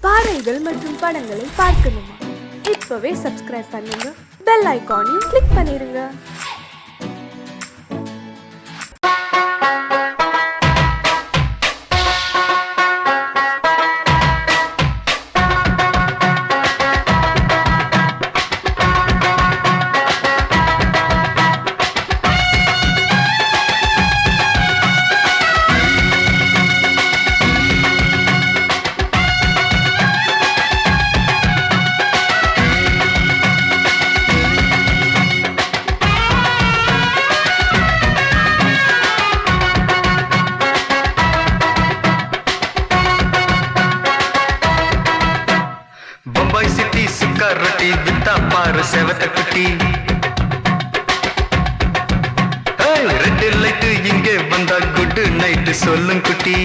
பாடல்கள் மற்றும் படங்களை பார்க்கணுமா? இப்பவே சப்ஸ்கிரைப் பண்ணுங்க, பெல் ஐகானையும் கிளிக் பண்ணிருங்க. சிட்டி சுக்காரட்டி வித்தா பாரு செவத்த குட்டி. ரெட் லைட் இங்கே வந்தா குட் நைட் சொல்லும் குட்டி.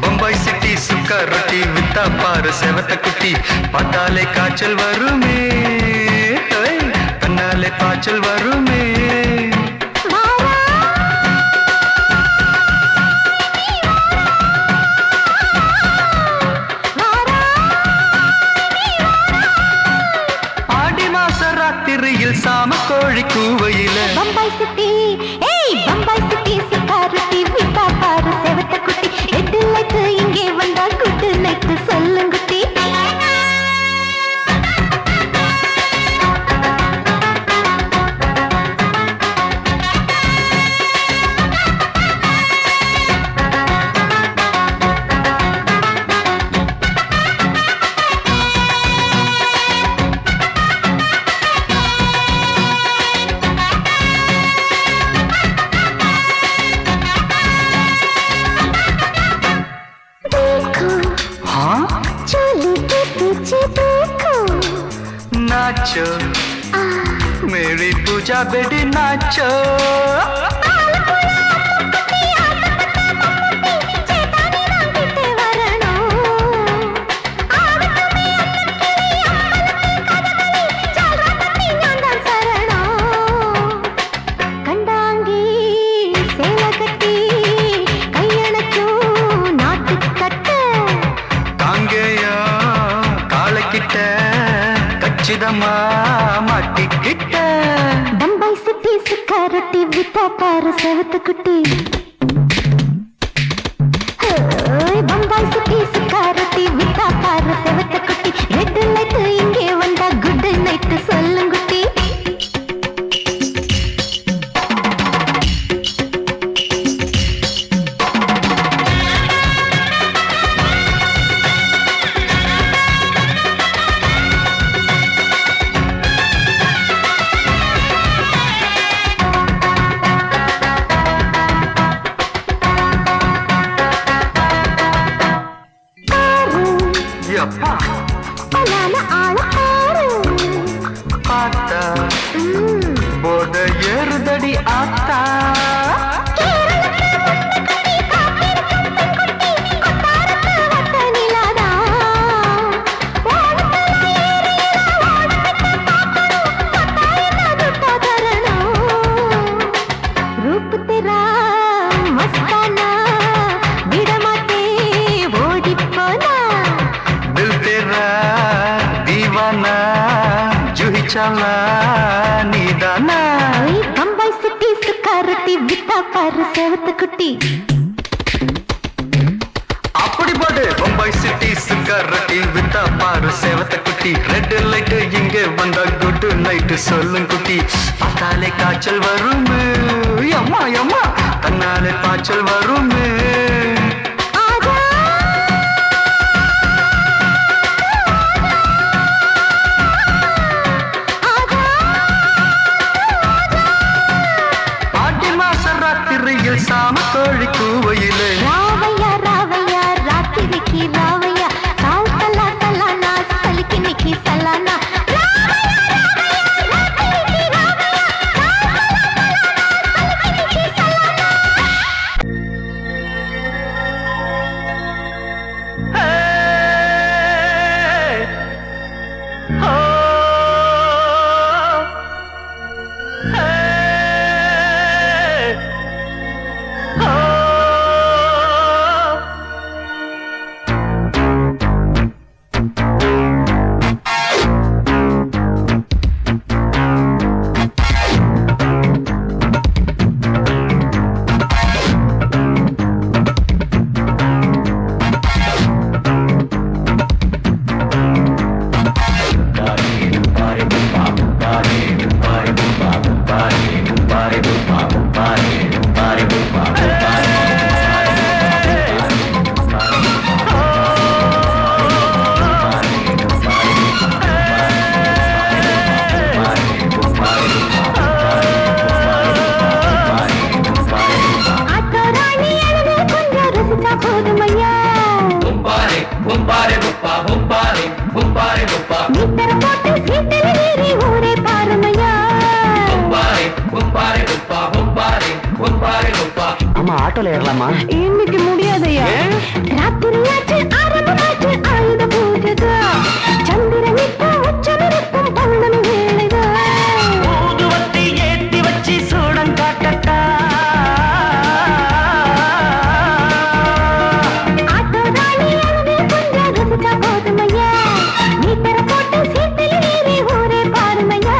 பம்பாய் சிட்டி சுக்காரட்டி வித்தா பாரு செவத்த குட்டி. பார்த்தாலே காய்ச்சல் வருமே, கண்ணாலே பாய்ச்சல் வருமே. ராத்திரியில் சாம கோழி கூவையில பம்பாய் சிட்டி, பம்பாய் சிட்டி சிக்காரட்டி விட்டா பாரு செவத்த குட்டி. ரெட் லைட் இங்கே வந்தா குட் நைட் சொல்லுங்குட்டி. नाचो मेरी पूजा बेटी नाचो. மாட்டிக்கிட்ட பம்பாய் சிட்டி சுக்காரட்டி விட்டா பாரு செவத்த குட்டி. பம்பாய் சிட்டி சுக்காரட்டி விட்டா பாரு செவத்த குட்டி. ரெட் லைட் இங்கே வந்தா குட் நைட் சொல்லுங்குட்டி. பார்த்தா போத ஏறுதடி ஆத்தா. रूप तेरा मस्ताना विडमाते ओडी पोना. दिल तेरा दीवाना जूही चला नीदाना. बम्बाई सिटी सुकारटी विता पाரு செவத்த குட்டி. அப்படி பாடு பம்பாய் சிட்டி சுக்காரட்டி வித்தா பாரு செவத்த குட்டி. ரெட் லைட் இங்கே வந்தா குட் நைட் சொல்லும் குட்டி. பார்த்தாலே காய்ச்சல் வருமே, அம்மா அம்மா தன்னாலே பாய்ச்சல் வருமே. ஆடி மாச ராத்திரியில் சாம கோழி கூவையிலே ராவையா ராவையா ராத்திரிக்கு ராவையா சால் சலா சலானா சலிக்கு நிக்கி சலானா. மீட்டர் போட்டு சீட்டில் ஏறி ஊரே பாருமையா. ஆமா ஆட்டோல ஏறலாமா? இன்னைக்கு முடியாதையா, ராத்திரியாச்சு ஆரம்பமாச்சு ஆயுத பூஜைதா. சந்திரன் இப்ப உச்சமிருக்கும் பௌர்ணமி வேளைதா. ஊதுவத்தி ஏத்தி வச்சு சூடம் காட்டட்டா. ஆட்டோ ராணி அளவில் கொஞ்சம் ரசிச்சா போதுமையா. மீட்டர் போட்டு சீட்டில் ஏறி ஊரே பாருமையா.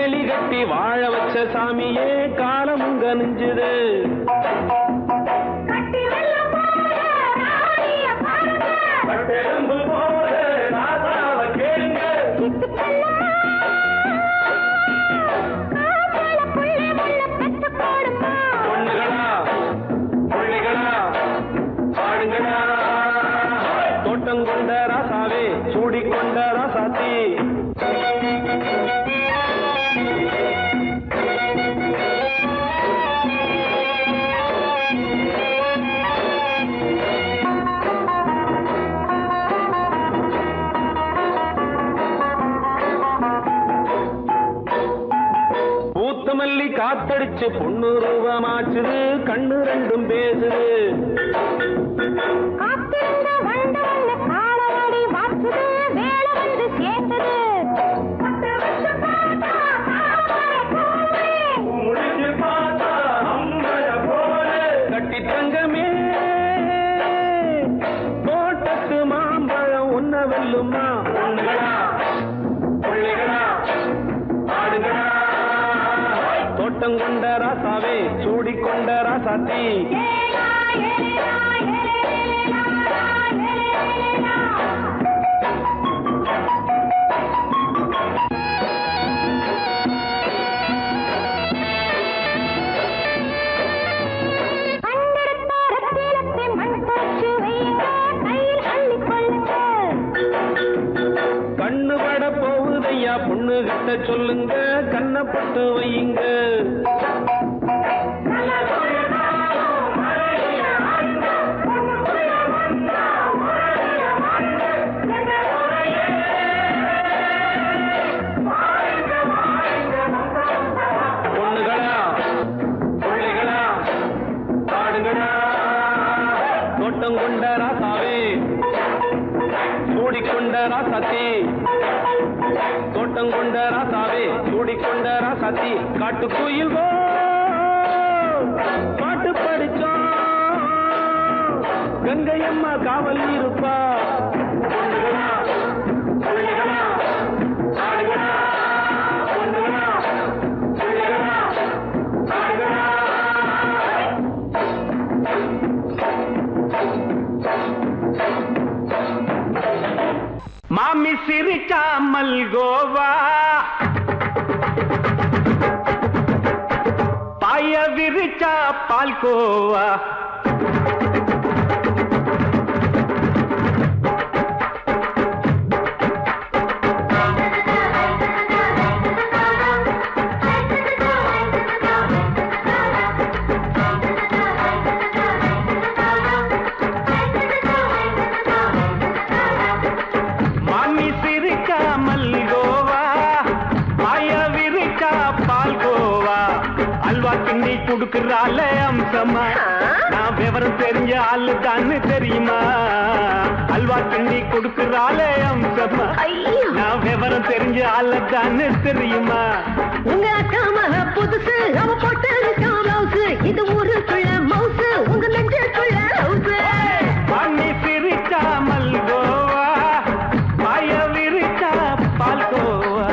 வேலி கட்டி வாழ வச்ச சாமியே காலம் உங்க நெஞ்சுது பட்டெலும்பு போல ராசாவ கேளுங்க பொண்ணுகளா புள்ளிகளா பாடுங்களா தோட்டம் கொண்ட ராசாவே சூடிக்கொண்ட ராசாத்தி மல்லி காத்தடிச்சு பொண்ணு ரூபமாச்சுது கண்ணு ரெண்டும் பேசுது கட்டி தங்கமே தோட்டத்து மாம்பழம் உன்ன வெல்லுமா பொண்ணுகளா பிள்ளைகளா ஆடுகளா தோட்டம் கொண்ட ராசாவே சூடிக்கொண்ட ராசாத்தி கண்ணு பட போகுதையா பொண்ணு கிட்ட சொல்லுங்க கண்ணப்பட்டு வையுங்க பொண்ணுகளா பிள்ளைகளா பாடுங்களா தோட்டம் கொண்ட ராசாவே சூடிக்கொண்ட ராசாத்தி தோட்டம் கொண்ட ராசாவே சூடிக்கொண்ட ராசாத்தி காட்டு கோயில் பாட்டு படிச்சோம் கங்கையம்மா காவல் இருப்பா பொண்ணுகளா பிள்ளைகளா ஆடுகளா பொண்ணுகளா பிள்ளைகளா ஆடுகளா மாமி சிரிச்சா மல்கோவா பாய விரிச்சா பால்கோவா கிண்டி குடுக்கறால அம்சமா நான் விவரம் தெரிஞ்ச ஆளு தான்னு தெரியுமா அல்வா கிண்டி குடுக்கறால அம்சமா நான் விவரம் தெரிஞ்ச ஆளு தான்னு தெரியுமா உங்க அக்காம புதுசு அவ போட்டு ப்ளவுஸ் இது ஊருக்குள்ள மவுசு உங்க நெஞ்சுக்குள்ள ஹவுஸ் பண்ணி சிரிச்சா மல்கோவா பாய விரிச்சா பால்கோவா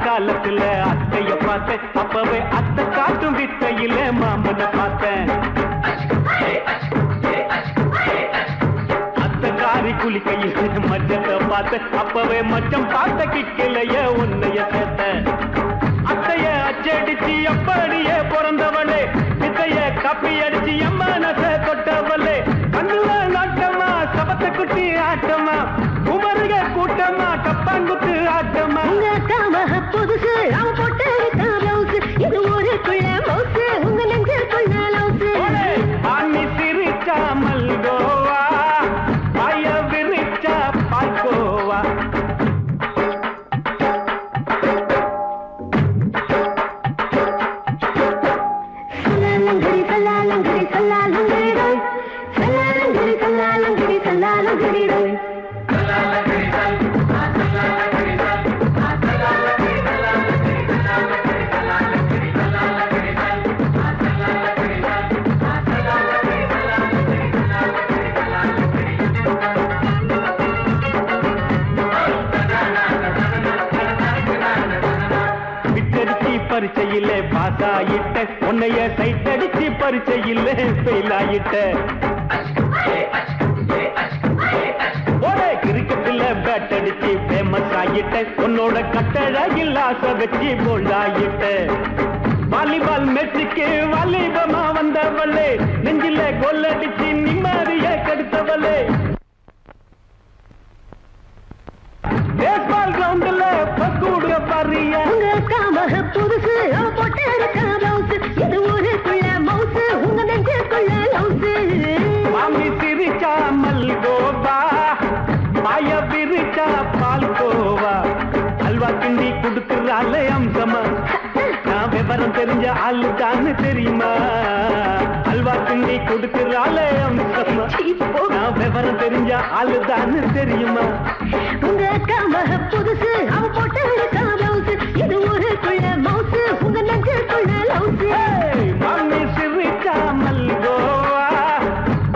காலத்துல அத்தைய பார்த்தேன் அப்பவே அத்தை காட்டும் வித்தையில மாமனை பார்த்தேன் அத்தை காரி குளிக்கையில் மச்சத்தை பார்த்தேன் அப்பவே மச்சம் பார்த்த கிக்கலைய உன்னைய சேர்த்த அத்தைய அச்சடிச்சு அப்படியே பிறந்தவளே வித்தைய கப்பி அடிச்சு எம்மனச தொட்டவளே கண்ணுல நாட்டமா சபத்தை குட்டி ஆட்டமா குமருக கூட்டமா கப்பாங்குத்து ஆட்டமா புதுசு அவ போட்டு ப்ளவுஸ் இது ஊருக்குள்ள மவுசு உங்க நெஞ்சுக்குள்ள லவுஸ் சல்லாலங்கடி சல்லாலங்கடி டோய் சல்லாலங்கடி சல்லாலங்கடி சல்லாலங்கடி டோய் பரிச்சையில பாஸ் ஆயிட்ட உன்னைய சைட் அடிச்சு பரிச்சையில ஃபெயில் ஆயிட்ட கிரிக்கெட்ல பேட் அடிச்சு ஃபேமஸ் ஆயிட்ட உன்னோட கட்டழகில் ஆசை வச்சு போல்ட் ஆயிட்ட வாலிபால் மேட்சுக்கு வாலிபமா வந்தவளே நெஞ்சில கோல் அடிச்சு நிம்மதிய கெடுத்தவளே பேஸ்பால் கிரவுண்ட்ல பக்கூட பாரியா புதுசு போட்டு இது ஊருக்குள்ள மவுசு உங்க நெஞ்சுக்குள்ள லவுசு மாமி சிரிச்சா மல்கோவா மாய பிரிச்சா பால்கோவா அல்வா கிண்டி கொடுத்துறாள் அம்சமா நான் விவரம் தெரிஞ்ச ஆளு தான்னு தெரியுமா அல்வா கிண்டி கொடுத்துறாள் அம்சமா நான் விவரம் தெரிஞ்ச ஆளு தான்னு தெரியுமா உங்க அக்கா புதுசு அவ போட்டு லவுசு இது ஊருக்குள்ள மவுசு உங்க நெஞ்சுக்குள்ள லவுசு மாமி சிரிச்சா மல்கோவா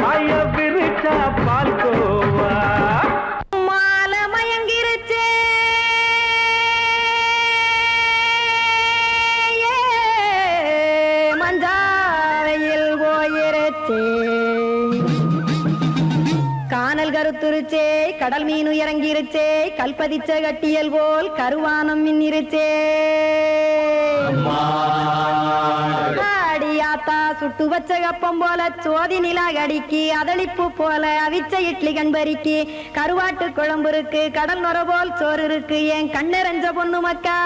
மாய பிரிச்சா பால்கோவா மாலை மயங்கிருச்சே மஞ்சாவையில் போயிருச்சே கானல் கருத்துருச்சே கடல் மீன் இறங்கிருச்சே கல்பதிச்ச கட்டியல் போல் கருவானம் மின்னிருச்சே ஆடியாத்தா சுட்டு வச்ச கப்பம் போல சோதி நிலா கடிக்கு அதளிப்பு போல அவிச்ச இட்லி கண்பறிக்கு கருவாட்டு குழம்பு இருக்கு கடல் நுர போல் சோறு இருக்கு என் கண்ணெறஞ்ச பொண்ணு மக்கா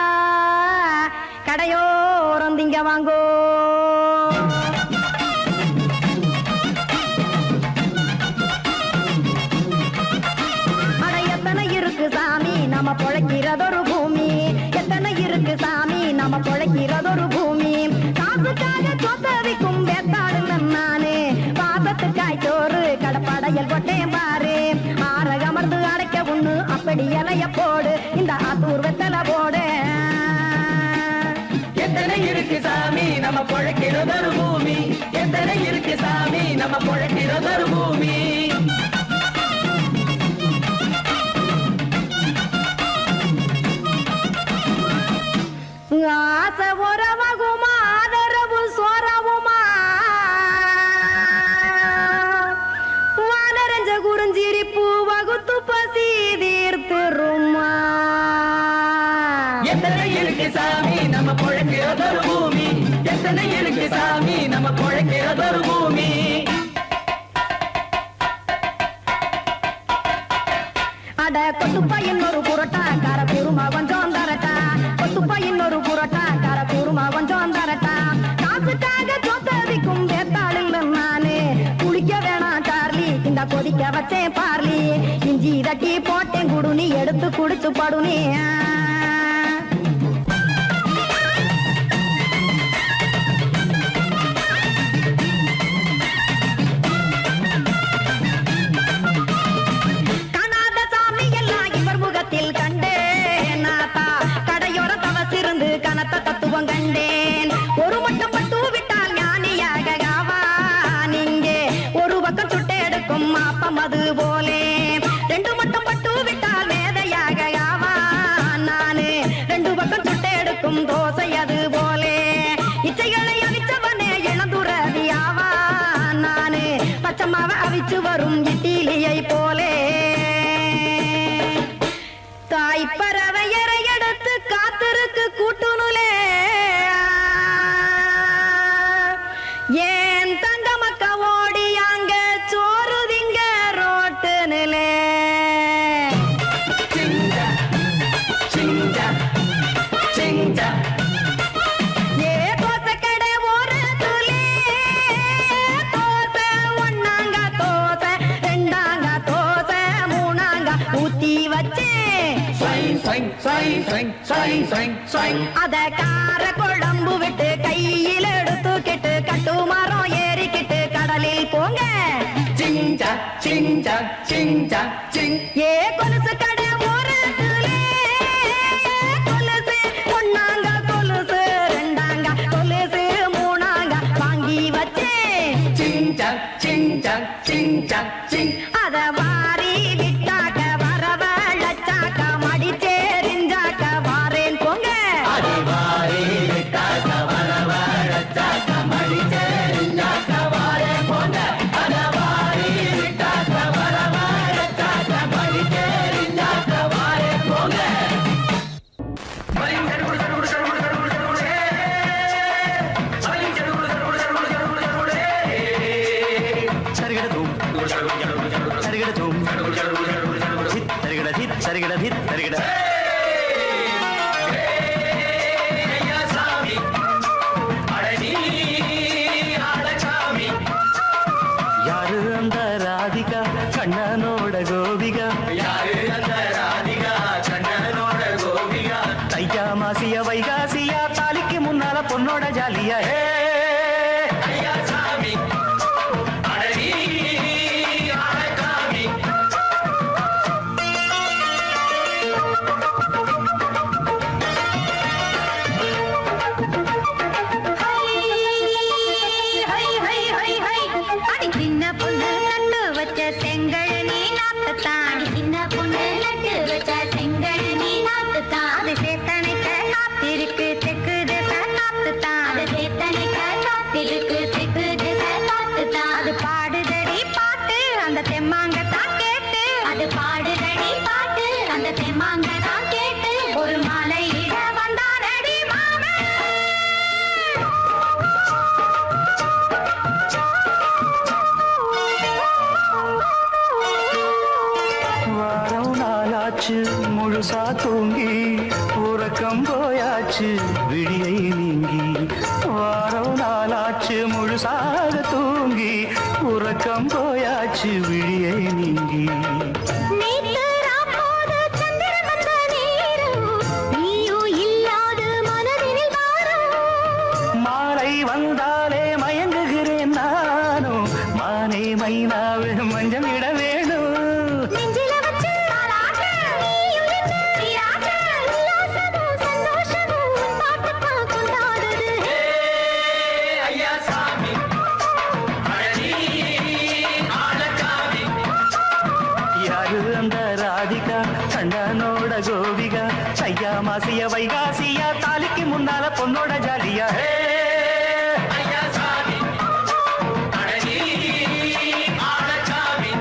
கடையோரம் திங்க வாங்கோ சாமி நம்ம பொழைக்கிறதொரு பூமி எத்தனை இருக்கு சாமி நம்ம பொழைக்கிறதொரு பூமி காசுக்காக சொத்தவிக்கும் வேத்தாடு நானு பாசத்துக்காய் சோறு கடப்படையல் போட்டேன் பாரு ஆற அமர்ந்து அடைக்க ஒண்ணு அப்படி இலைய போடு இந்த ஆத்தூர் வெத்தலை போடு எத்தனை இருக்கு சாமி நம்ம பொழைக்கிறதொரு பூமி எத்தனை இருக்கு சாமி நம்ம பொழைக்கிறதொரு பூமி ஆசை உறவகுமா ஆதரவு சோரவுமா வானரஞ்ச குறிஞ்சிரிப்பு வகுத்து பசி தீர்த்துருமா எத்தனை இருக்கு சாமி நம்ம பொழைக்கிறதொரு பூமி எத்தனை இருக்கு சாமி நம்ம பொழைக்கிறதொரு பூமி அட கொத்துப்பா இன்னொரு புரட்டா கார குருமா கொஞ்சம் தரட்டா கொத்துப்பா இன்னொரு புரட்டா கார குருமா கொஞ்சம் தரட்டா காசுக்காக சொத்ததிக்கும் வேத்தாளில் நானு குளிக்க வேணாம் சார்லி இந்த கொதிக்க வச்சேன் பார்லி இஞ்சி தட்டி போட்டேன் குடுனி எடுத்து குடிச்சு படுனி கண்டேன் ஒரு மட்டும் பட்டு விட்டால் ஞானியாக நீங்கே ஒரு பக்கம் சுட்டு எடுக்கும் மாப்பம் அது போலே ரெண்டு மட்டும் பட்டு விட்டால் மேதையாக நானு ரெண்டு பக்கம் சுட்டு எடுக்கும் தோசை அது போலே இச்சைகளை அவிச்சவனே இளந்துறவி நானு பச்சம்மாவை அவிச்சு வரும் இட்டிலியை போலே தாய் பறவையரை எடுத்து காத்திருக்கு கூட்டுனுலே ஏன் தங்க மக்க ஓடி அங்க சோறுதிங்க ரோட்டு நிலே ஏ தோசை கடை ஒரு துளி தோசை ஒன்னாங்க தோசை ரெண்டாங்க தோசை மூணாங்க ஊத்தி வச்சேன் அத கார குழம்பு விட்டு கையில் எடுத்துக்கிட்டு கட்டு மரம் ஏறிக்கிட்டு சிங் சக் சிங் சக் சிங். ஏ கொலுசு கடை ஓரத்திலே கொலுசு ஒண்ணாங்க கொலுசு ரெண்டாங்க கொலுசு மூணாங்க வாங்கி வச்சேன். சிங் சக் சிங் சக் சிங் சக் சிங். அத வாரி விட்டாக்க வரவழைச்சாக்க மடிச்சேரிஞ்சாக்க வாரேன் போங்க. அடிவாரி விட்டாக்க வரவழைச்சாக்க மடிச்சேரிஞ்சாக்க வாரேன் போங்க. அடிவாரி விட்டாக்க வரவழைச்சாக்க மடிச்சேரிஞ்சாக்க வாரேன் போங்க. சரிகிடதும் சரிகிடதும் சரிகிட சரிகிட சரிகிட யாரு அந்த ராதிகா கண்ணனோட கோபிகா? யாரு அந்த ராதிகா கண்ணனோட கோபிகா? தையா மாசிய வைகாசியா தாலிக்கு முன்னால பொண்ணோட ஜாலியா. ஐயா சாமி அடடி ஆளக்காமி. அடி சின்ன பொண்ணு நட்டு வச்ச செங்கல் நீ நாத்துத்தான். சின்ன பொண்ணு நட்டு வச்ச செங்கல் நீ நாத்துத்தான். அது சேத்தனைக்க காத்திருக்கு தெற்கு திசை நாத்துத்தான். அது சேத்தனைக்க காத்திருக்கு தெற்கு திசை நாத்துத்தான். அது பாடுதடி பாட்டு அந்த தெம்மாங்கத்தான் கேட்டு. அது பாடுதடி பாட்டு அந்த தெம்மாங்கத்தான் கேட்டு. ஒரு மாலை இட வந்தானடி மாமே. வாரம் நாளாச்சு முழுசா தூங்கி உறக்கம் போயாச்சு விழியை நீங்கி. வாரம் நாளாச்சு முழுசாக தூங்கி உறக்கம் போயாச்சு விழியை நீங்கி. நேத்து ராப்போது சந்திரன் வந்த நேரம் நீயும் இல்லாது மனதினில் வாரம். மாலை வந்தாலே மயங்குகிறேன் நானும் மானே மைனாவே மஞ்சம் இட வேணும். நெஞ்சில வச்சு தாலாட்ட நீயும் நின்று நீராட்ட. உல்லாசமும் சந்தோஷமும் உன் பாட்டுத்தான் கொண்டாடுது. ஐயா சாமி அடடி ஆளக்காமி. யாரு அந்த ராதிகா கண்ணனோட கோபிகா? தையா மாசிய வைகாசியா தாலிக்கு முன்னால பொண்ணோட ஜாலியா. ஐயா சாமி அடடி ஆளக்காமி.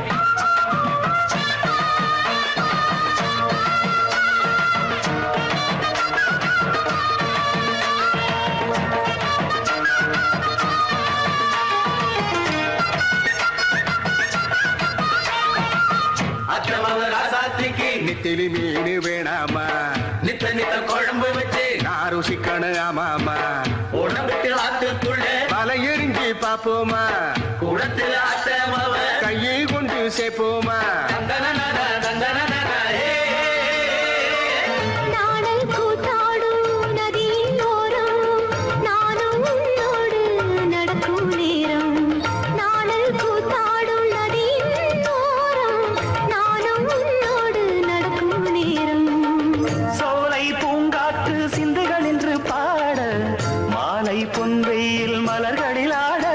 அத்தமவ ராசாத்திக்கு நெத்திலி மீன் வேணாமா? நித்த நித்த குழம்பு வச்சு நான் ருசிக்கணும் ஆமாமா. உடம்புக்கு ஆத்துக்குள்ள பல எரிஞ்சு பாப்போமா? கூடத்துல அத்தமவ கையை கொண்டு சேர்ப்போமா? தந்தனனன தந்தனனன ஏ. நாடல் கூத்தாடும் நதியோரம் நானும் உன்னோடு நடக்கும் நேரம். நாடல் கூத்தாடும் நதியோரம் நானும் உன்னோடு நடக்கும் நேரம். சோலை பூங்காற்று சிந்துகள் என்று பாட மாலை பொன்வெயில் மலர்களில் ஆட.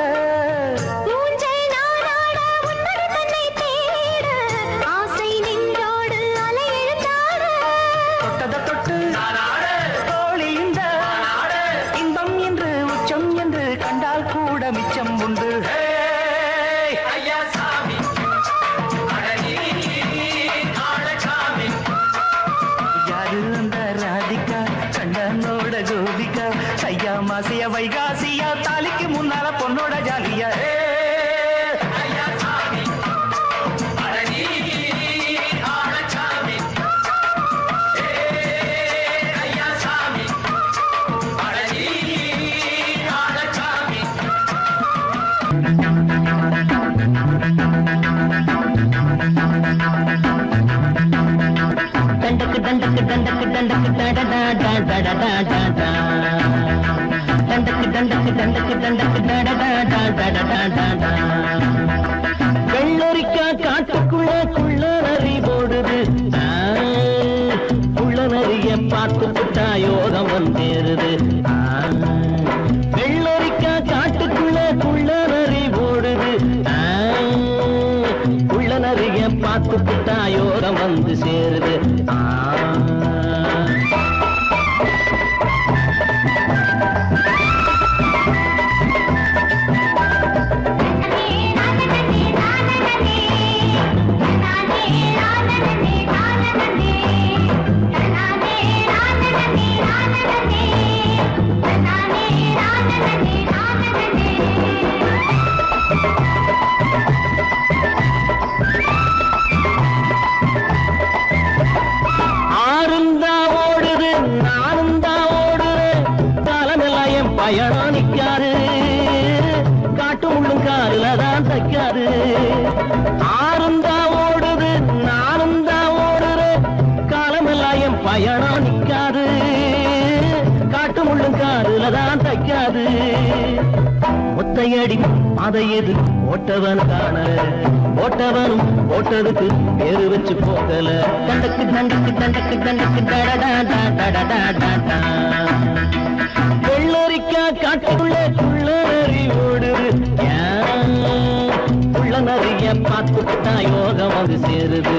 ஊஞ்சல் நாடாட உன்னடி தன்னை தேட ஆசை நின்றோடு அலை எழுந்தாட. தொட்டத தொட்டு நானாட தோழி இந்த நானாட இன்பம் என்று உச்சம் என்று கண்டால் கூட மிச்சம் உண்டு. ஐயா சாமி அடடி ஆளக்காமி. யாரு அந்த ராதிகா கண்ணனோட கோபிகா? தையா மாசிய வைகாசியா தாலிக்கு முன்னால பொண்ணோட ஜாலியா. ஐயா சாமி அடடி ஆளக்காமி. ஐயா சாமி அடடி ஆளக்காமி. தண்டக்கு தண்டக்கு தண்டக்கு தண்டக்கு தடடா தடடா தடடா. தண்டக்கு தண்டக்கு தண்டக்கு தண்டக்கு தடடா தடடா தடடா. வெள்ளரிக்கா பார்த்து புட்டா யோகம் வந்து சேருது. பயணம் நிக்காது, காட்டு முள்ளும் காருல தான் தைக்காது. ஆறுந்தா ஓடுது நானும் தான் ஓடுறேன், காலமெல்லாம் என் பயணம் நிக்காது, காட்டு முள்ளும் காருல தான் தைக்காது. ஒத்தையடி அதை எது ஓட்டவன் காணல, ஓட்டவனும் ஓட்டதுக்கு பேரு வச்சு போகல. தண்டக்கு தண்டக்கு தண்டக்கு தண்டக்கு டடடா வெள்ளரிக்கா காட்டுக்குள்ள குள்ள நரி ஓடுது, உள்ள நரிய பார்த்துட்டா யோகம் வந்து சேருது.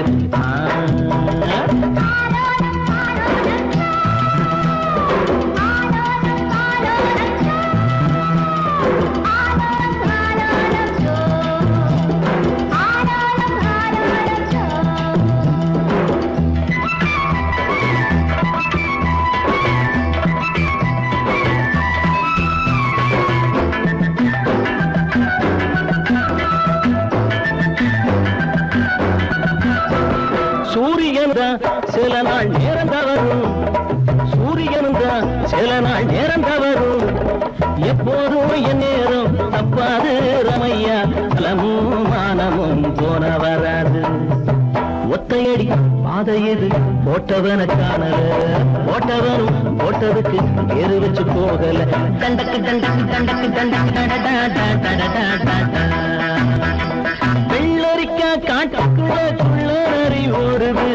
சில நாள் நேரம் தவறும், சூரியனும் தான் சில நாள் நேரம் தவறும். எப்போதும் என் நேரம் தப்பாது ரமையா, பலமும் மானமும் போன வராது. ஒத்தையடி பாதை எது போட்டவன காணல, போட்டவனும் போட்டதுக்கு பேரு வச்சு போகல. தண்டக்கு தண்டக்கு தண்டக்கு தண்டக்கு வெள்ளரிக்கா காட்டுக்குள்ள குள்ள நரி ஓடுது,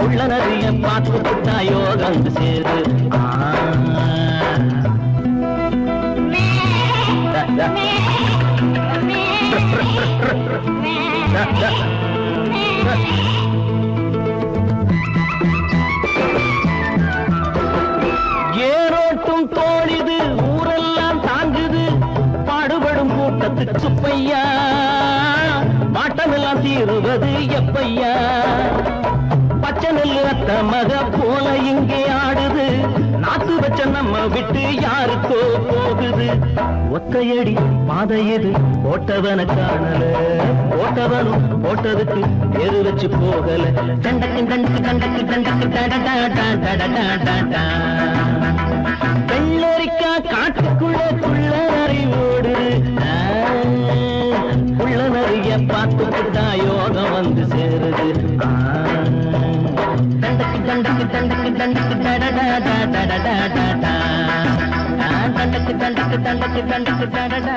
உள்ள நரிய பார்த்து புட்டா யோகம் சேரு. ஏரோட்டும் தோழிது ஊரெல்லாம் தாங்குது, பாடுபடும் கூட்டத்துக்கு சுப்பையா, மாட்டமெல்லாம் தீருவது எப்பையா. பச்சை நெல்லு அத்த மக போல இங்கே ஆடுது, நாத்து வச்ச நம்ம விட்டு யாருக்கோ போகுது. ஒத்தையடி பாதை எது போட்டவன காணல, போட்டவனும் போட்டதுக்கு பேரு வச்சு போகல. தண்டக்கு தண்டக்கு தண்டக்கு தண்டக்கு டடடா வெள்ளரிக்கா காட்டுக்குள்ள குள்ள நரி ஓடுது, உள்ள நரிய பார்த்துக்கிட்டா யோகம் வந்து சேருது. தண்டக்கு தண்டக்கு தண்டக்கு தண்டக்கு டடடா தண்டக்கு தண்டக்கு தண்டக்கு தண்டக்கு டடடா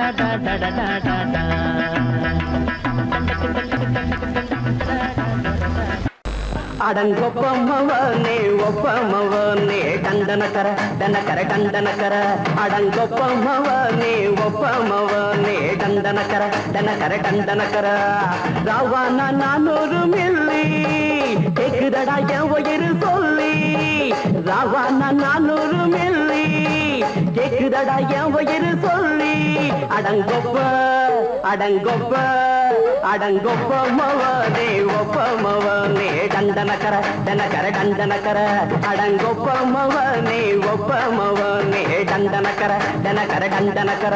அடங்கொப்பமவனே ஒப்பமவனே டண்டனக்கர டனக்கர டண்டனக்கர. அடங்கொப்பமவனே ஒப்பமவனே டண்டனக்கர டனக்கர டண்டனக்கர. ராவானா 400 மில்லி கேக்குதடா என் உயிர் சொல்லி, ராவானா 400 மில்லி கேக்குதடா என் உயிர் சொல்லி. அடங்கொப்ப அடங்கொப்ப அடங்கொப்பமவனே ஒப்பமவனே டண்டனக்கர டனக்கர டண்டனக்கர. அடங்கொப்பமவனே ஒப்பமவனே டண்டனக்கர டனக்கர டண்டனக்கர.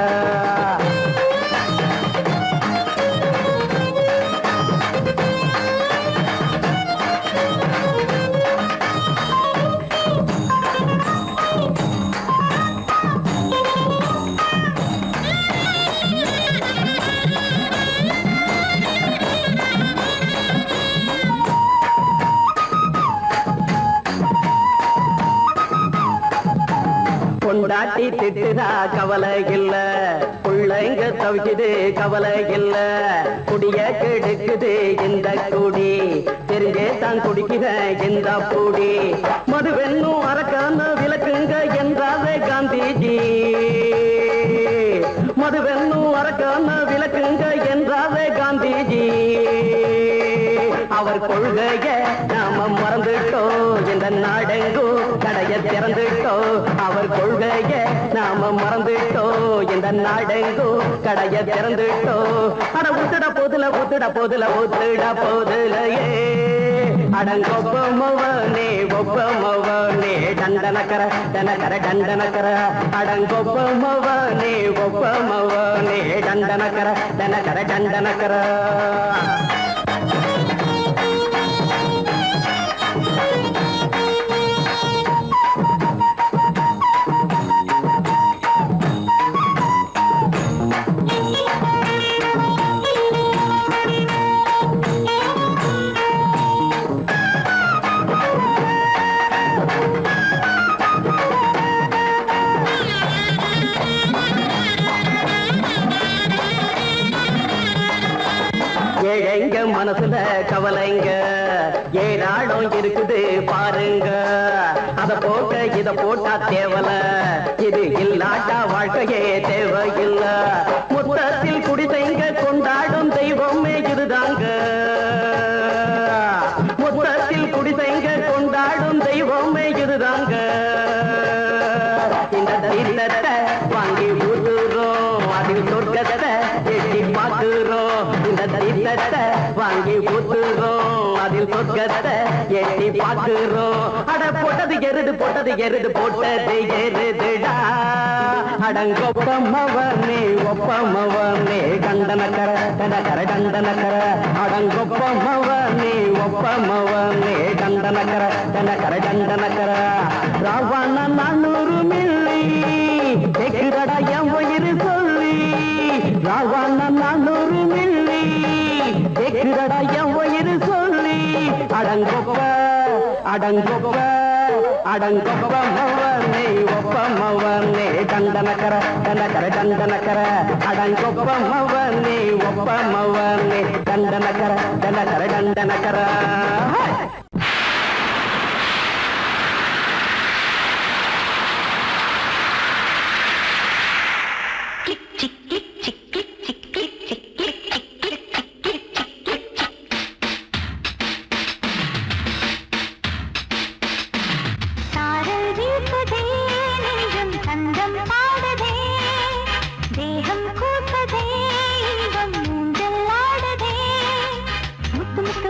பொண்டாட்டி திட்டுதா கவலை இல்ல, புள்ளைங்க தவிக்குது கவலை இல்ல. குடிய கெடுக்குது இந்த குடி, தெரிஞ்சே தான் குடிக்குத இந்த பூடி. மதுவென்னும் அரக்கான விளக்குங்க என்றாவே காந்திஜி, மதுவென்னும் அரக்கான விளக்குங்க என்றாவே காந்திஜி. அவர் கொள்கைய நாம மறந்துட்டோம் இந்த நாடெங்கும் கடைய திறந்துட்டோம் அவர் கொள்கைய நாம மறந்துட்டோம் இந்த நாடெங்கும் கடைய திறந்துட்டோம் அட ஊத்துட போதுல ஊத்துட போதுல ஊத்துட போதுலையே அடங்கொப்பமவனே ஒப்பமவனே டண்டனக்கர டனக்கர டண்டனக்கர அடங்கொப்பமவனே ஒப்பமவனே டண்டனக்கர டனக்கர டண்டனக்கர ஏழைங்க மனசுல கவலைங்க ஏராளம் இருக்குது பாருங்க அத போட்ட இத போட்டா தேவல இது இல்லாட்டா வாழ்க்கையே தேவையில்ல முத்தத்தில் குடிசைங்க கொண்டாடும் தெய்வமே இதுதாங்க முத்தத்தில் குடிசைங்க கொண்டாடும் தெய்வமே இதுதாங்க இந்த தீர்த்தத்தை வாங்கி ஊத்துறோம் அதில் சொர்க்கத்தை எட்டி பார்க்கிறோம் இந்த தீர்த்தத்தை வாங்கி ஊத்துறோம் அதில் சொர்க்கத்தை எட்டி பார்க்கிறோம் அட போட்டது எருது போட்டது எருதுடா அடங்கொப்பமவனே ஒப்பமவனே கண்டனக்கர கண்டனக்கர கண்டனக்கர அடங்கொப்பமவனே ஒப்பமவனே கண்டனக்கர கண்டனக்கர கண்டனக்கர ராவண 400 மில்லி கேக்குதடா என் உயிர் சொல்லி ராவண 400 மில்லி கேக்குதடா என் உயிர் சொல்லி அடங்கொப்ப அடங்கொப்ப அடங்கொப்பமவனே ஒப்பமவனே டண்டனக்கர டண்டனக்கர டண்டனக்கர அடங்கொப்பமவனே ஒப்பமவனே டண்டனக்கர டண்டனக்கர டண்டனக்கர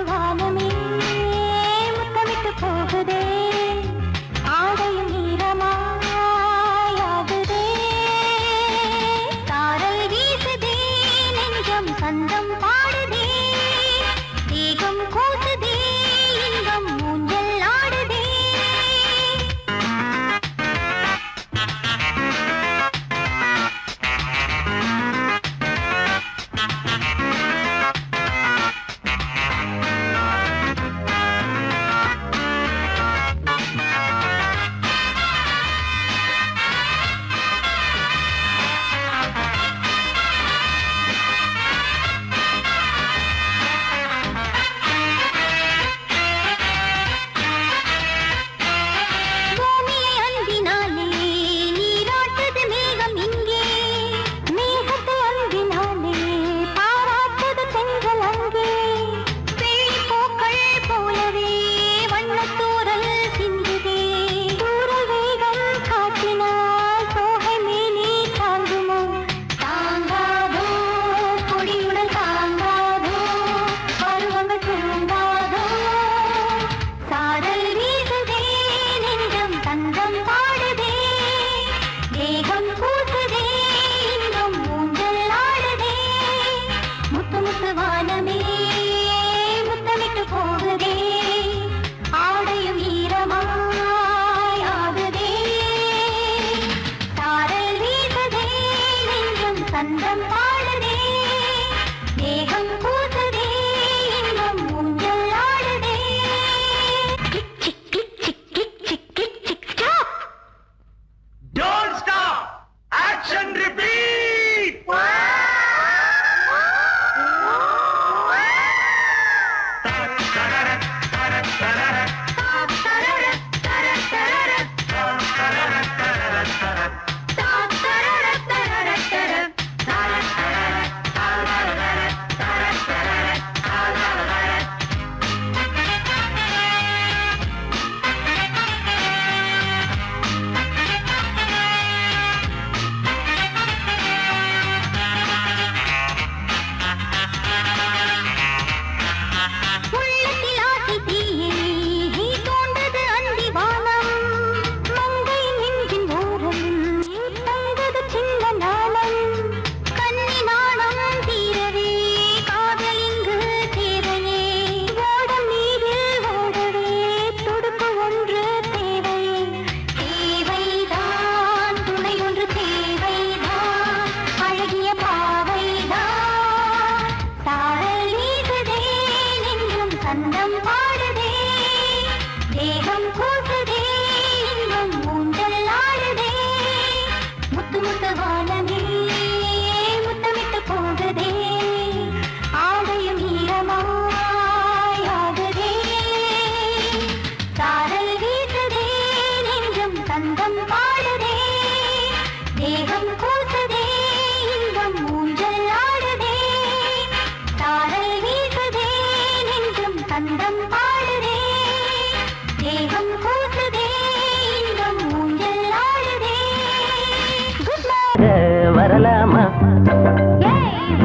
வானமே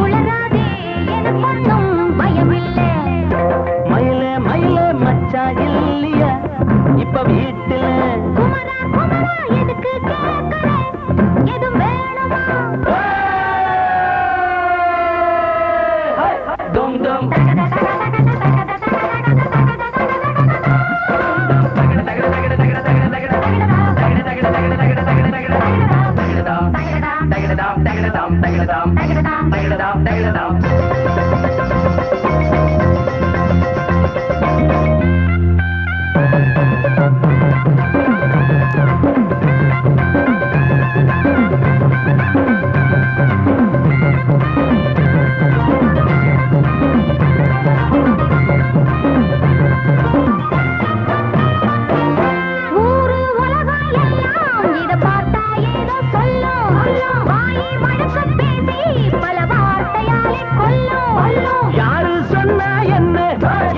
உளராதே எனக்கொன்னும் பயமில்லை. மயிலே மயிலே மச்சா இல்லையா இப்ப வீட்டுல? குமரா குமரா எதுக்கு கேட்கற? எதுவும் வேணுமா? டும் டும் ஊரு உலகம் எல்லாம் இத பார்த்தா ஏதோ சொல்லும். வாயை வழக்க பேசி பல வார்த்தையாலே கொல்லும். யாரு சொன்னா என்ன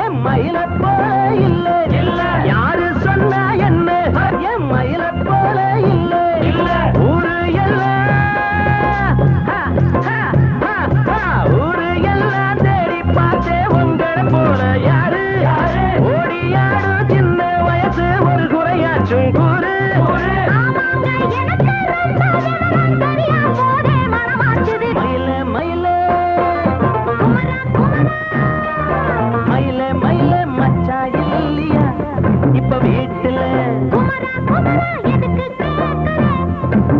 என் மயில போல இல்ல இல்ல. யாரு சொன்னா என்ன என் மயில போல இல்ல இல்ல. ஊரு எல்லாம் ஊரு எல்லாம் தேடி பார்த்தே உங்களை போல யாரு ஓடியாடு சின்ன வயசு ஒரு குறையாச்சும் கூறு. ஆமாங்க எனக்கு ரொம்ப விவரம் தெரியா போதே மனமாச்சுது. மயில மயில குமரா குமரா மயில மயில மச்சா இல்லையா இப்ப வீட்டுல? குமரா குமரா எதுக்கு கேட்கற?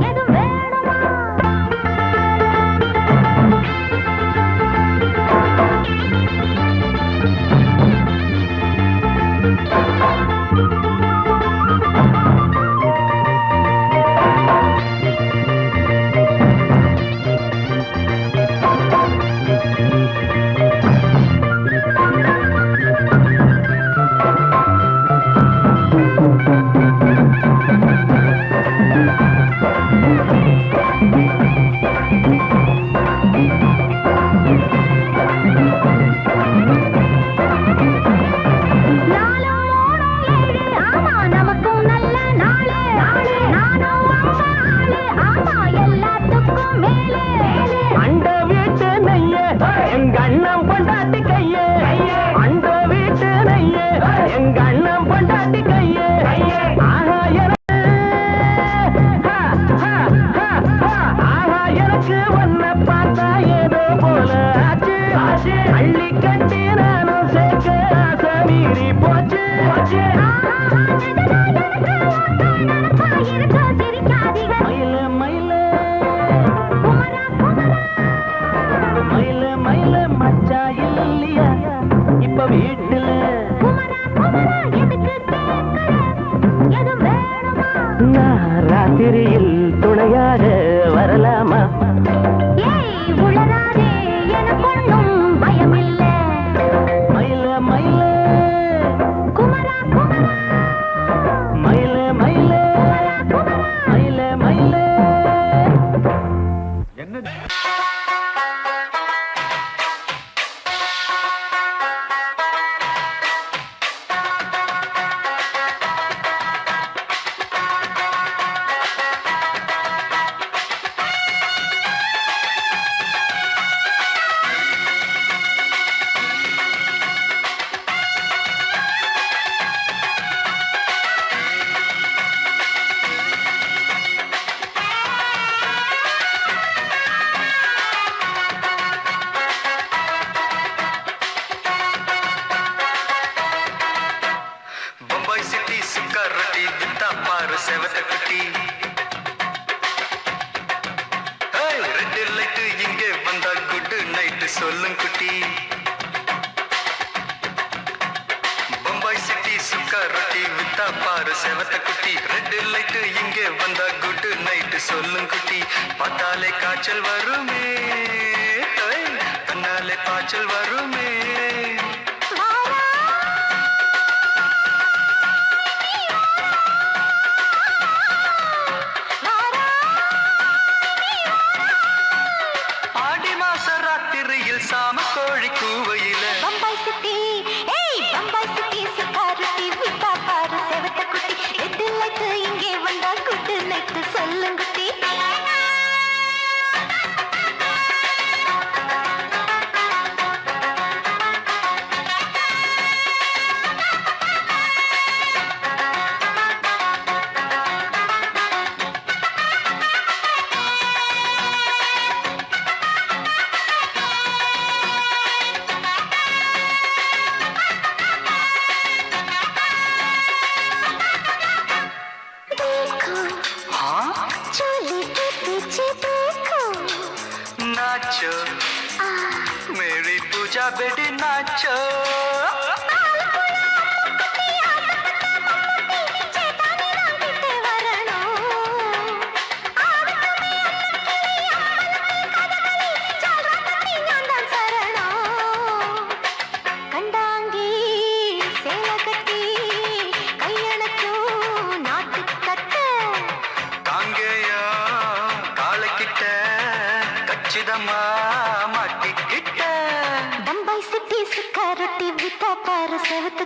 எதுவும் வேணுமா? நாலும் மூணும் ஏழு, ஆமா நமக்கும் நல்ல நாளு. நானும் அம்மா ஆளு, ஆமா எல்லாத்துக்கும் மேலே. அண்ட வீட்டு நெய்ய எங்க அண்ணன் பொண்டாட்டி கைய. அண்ட வீட்டு நெய்ய எங்க அண்ணன் பொண்டாட்டி கைய. ஆஹா எனக்கு ஆஹா எனக்கு உன்னை பார்த்தா ஏதோ போல ஆச்சு. அள்ளி கட்டி நானும் சேர்க்க ஆசை மீறி போச்சு. மயில மயில மயில மயில மச்சா இல்லையா இப்ப வீட்டுல? நான் ராத்திரியில் துணையாக வரலாமா? மயில மயில மயில மயில மயில மயில பம்பாய் சிட்டி சுக்கா ரொட்டி வித்தா பாரு செவத்த குட்டி. ரெட் லைட் இங்கே வந்தா குட் நைட் சொல்லும் குட்டி. பம்பாய் சிட்டி சுக்கா ரொட்டி வித்தா பாரு செவத்த குட்டி. ரெட் லைட் இங்கே வந்தா குட் நைட் சொல்லும் குட்டி. பார்த்தாலே காய்ச்சல் வருமே, கண்ணாலே காய்ச்சல் வருமே. ஆடி மாச ராத்திரியில் சாம கோழி கூவையில பம்பாய் சிட்டி, ஏய் பம்பாய் சிட்டி சுக்காருட்டி விட்டா பாரு செவத்த குட்டி. ரெட்டு லைட்டு இங்கே வந்தா குட்டு நைட்டு சொல்லுங்குட்டி. मेरी पूजा बेटी नाचो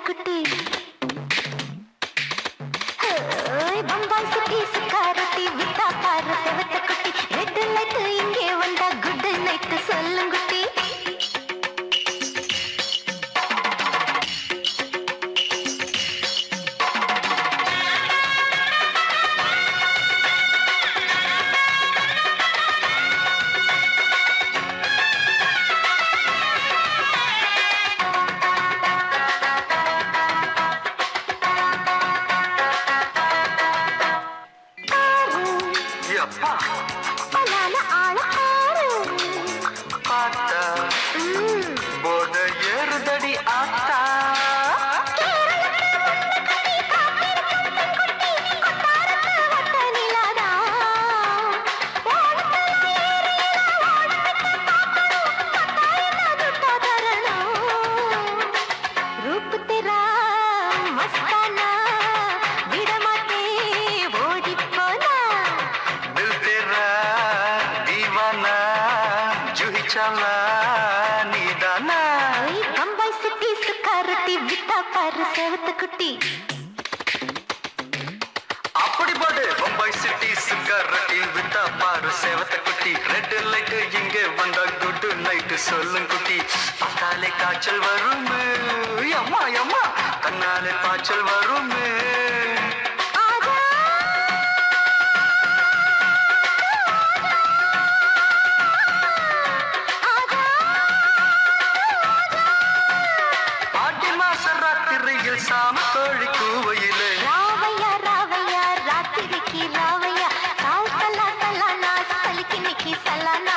குட்டி பம்பாய் சிட்டி சுக்காரட்டி விட்டா பாரு செவத்த குட்டி ரெட் லைட் இங்கே வந்தா குட் நைட் சொல்லுங்குட்டி அப்படி போடு பம்பாய் சிட்டி சிகரெட்டி விட்டா பாரு சேவத்த குட்டி ரெட் லைட் இங்கே வந்தா குட் நைட் சொல்லும் குட்டி பார்த்தாலே காய்ச்சல் வரும் அம்மா அம்மா கண்ணாலே பாய்ச்சல் வரும் ஆடி மாச ராத்திரியில் சாம கோழி கூவையிலே ராவையா ராவையா ராத்திரிக்கு ராவையா சால் சலா சலானா சலிக்கு நிக்கி சலானா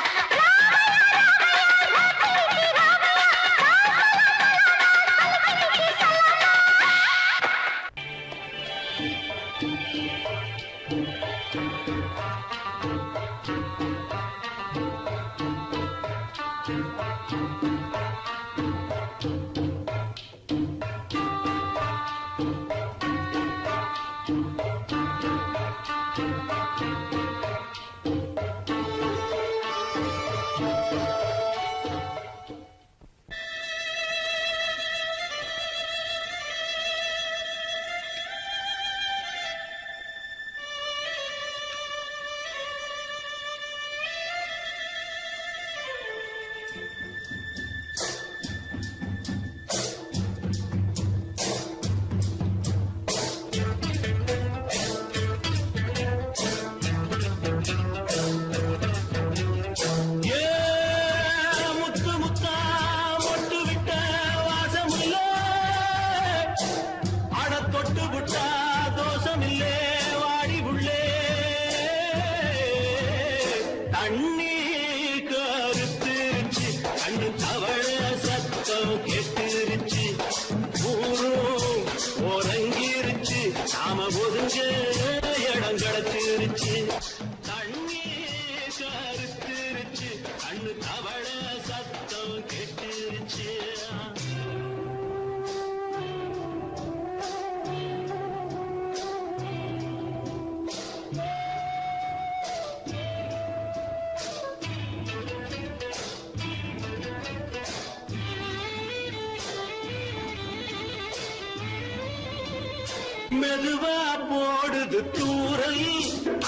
மெதுவா போடுது தூரல்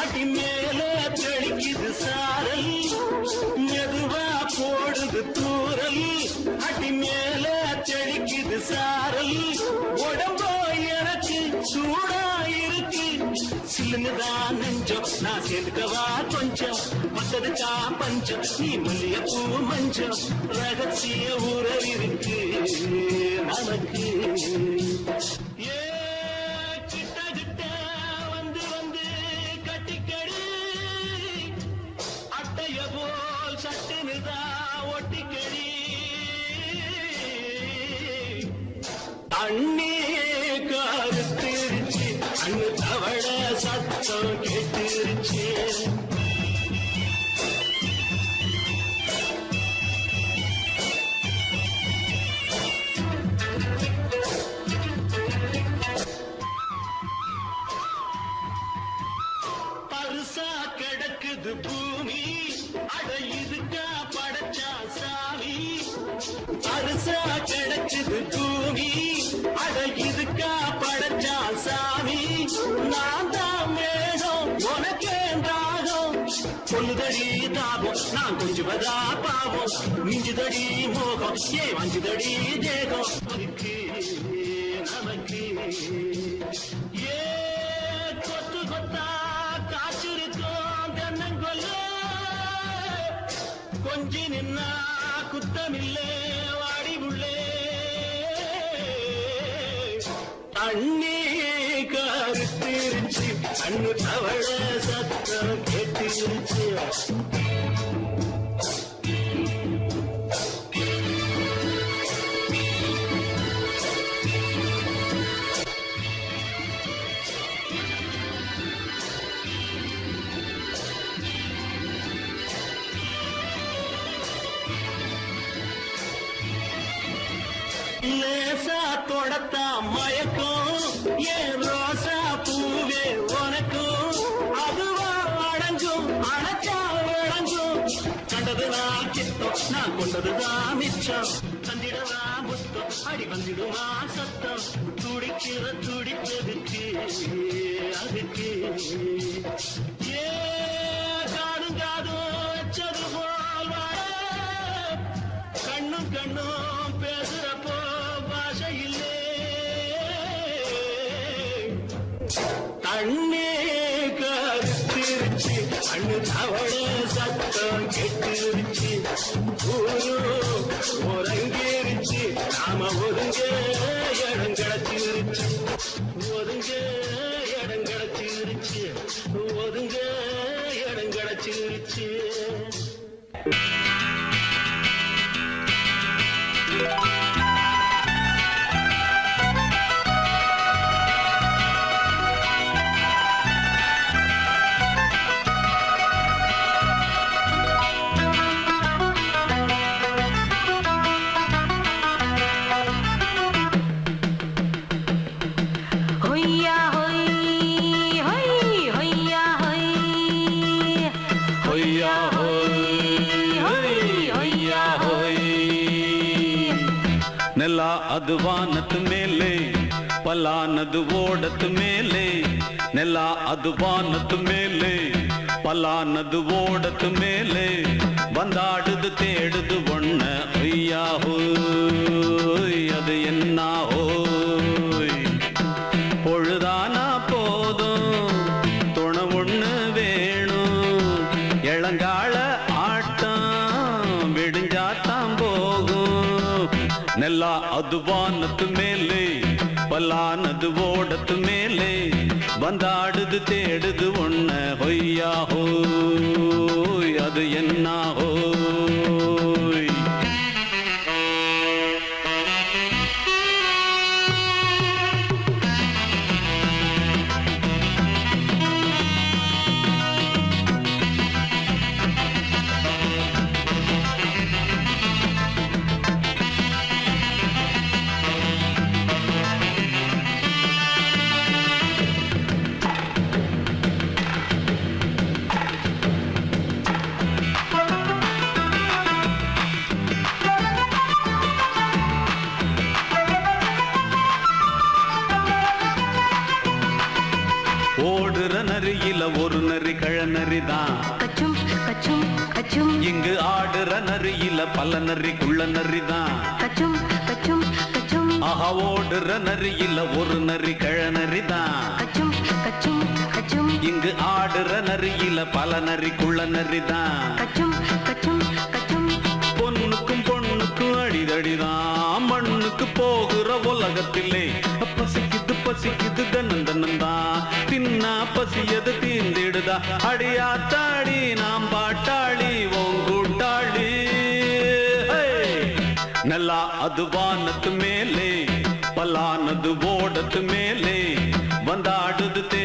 அடி மேல தெளிக்குது சாரல் மெதுவா போடுது தூரல் அடி மேல தெளிக்குது சாரல் உடம்போ எனக்கு சூடா இருக்கு சில்லுதான் நெஞ்சம் நான் சேர்க்கவா கொஞ்சம் மத்ததுக்கா பஞ்சம் நீ மல்லிய பூ மஞ்சம் ரகசிய உறவு இருக்கு நமக்கு போல் சட்டுனுதா ஒட்டிக்கடி அண்ணே கருத்திருச்சு அண்ணு தவள சத்தம் கேட்டுருச்சு பருசா கிடக்குது பூமி அட இதுக்கா படைச்சா சாமி பருசா கிடக்குது பூமி அட இதுக்கா படைச்சா சாமி நான் தான் மேகம் உனக்கே தாகம் சொல்லுதடி தாபம் நான் கொஞ்சுவதா பாவம் மிஞ்சுதடி மோகம் ஏ வஞ்சுதடி தேகம் அதுக்கு நமக்கு ஏ கொத்து கொத்தா காற்றிருக்கோம் தென்னங்கொல்ல கொஞ்சி நின்னா குத்தமில்லே வாடி உள்ளே அண்ணே கருத்திருச்சு அண்ணு தவள சத்தம் கேட்டிருச்சு லேசா தொடத்தா மயக்கும் ஏன் ரோசா பூவே உனக்கும் அதுவா அடங்கும் அணைச்சா விளங்கும் கண்டது நான் கித்தம் நான் கொண்டதுதான் மிச்சம் தந்திடவா முத்தம் அடி வந்துடுமா சத்தம் துடிக்கிற துடிப்பதுக்கு அதுக்கு ஏ காடும் காதும் வச்சது போல் வாழ கண்ணும் கண்ணும் பேசுறப்போ பாஷை இல்லே அண்ணே கருத்திருச்சு அண்ணு தவள சத்தம் கெட்டுருச்சு ஊரு ஒருங்கிருச்சு நாம ஒதுங்க இடம் கிடச்சிருச்சு ஒதுங்க இடம் கிடச்சிருச்சு ஒதுங்க இடம் கிடச்சிருச்சு ஹொய்யா ஹொய் ஹொய் ஹொய்யா ஹொய் ஹொய்யா ஹொய் ஹொய்யா ஹொய் ನೆಲ ಅದು ವಾನದ ಮೇಲೆ ಪಲಾನದು ಓಡದ ಮೇಲೆ ನೆಲ ಅದು ವಾನದ ಮೇಲೆ ಪಲಾನದು ಓಡದ ಮೇಲೆ ಬಂದಾಡುದು தேடுது ஒண்ண ஐயா ஹோய் அது என்ன ஹோய் பொழுதானா போதும் துணை ஒண்ணு வேணும் இளங்கால ஆட்டம் விடிஞ்சாத்தான் போகும் ನೆಲ ಅದು ವಾನದ ಮೇಲೆ ಪಲಾನದು ಓಡದ ಮೇಲೆ ಬಂದಾಡುದು தேடுது ஒண்ண ಹೊಯ್ಯಾ ஹோய் அது என்ன ஹோய் ஓடுற நரியில ஒரு நரி கழநரிதான் கச்சும் கச்சும் கச்சும் இங்கு ஆடுற நரியில பல நரிக்குள்ள நரிதான் கச்சும் கச்சும் கச்சும் ஆஹா ஓடுற நரியில ஒரு நரி கழநரிதான் கச்சும் கச்சும் கச்சும் இங்கு ஆடுற நரியில பல நரிக்குள்ள நரிதான் கச்சும் கச்சும் கச்சும் பொண்ணுக்கும் பொண்ணுக்கும் அடிதடிதான் மண்ணுக்கு போகிற உலகத்திலே பசிக்குது பசிக்குது தன்னந்தனந்தான் தின்னா பசியது தீந்திடுதா அடியாத்தாடி நாம் பாட்டாளி ஓங்கூட்டாளி ನೆಲ ಅದು ವಾನದ ಮೇಲೆ கப்பலானது ஓடத்து மேலே வந்தாடுது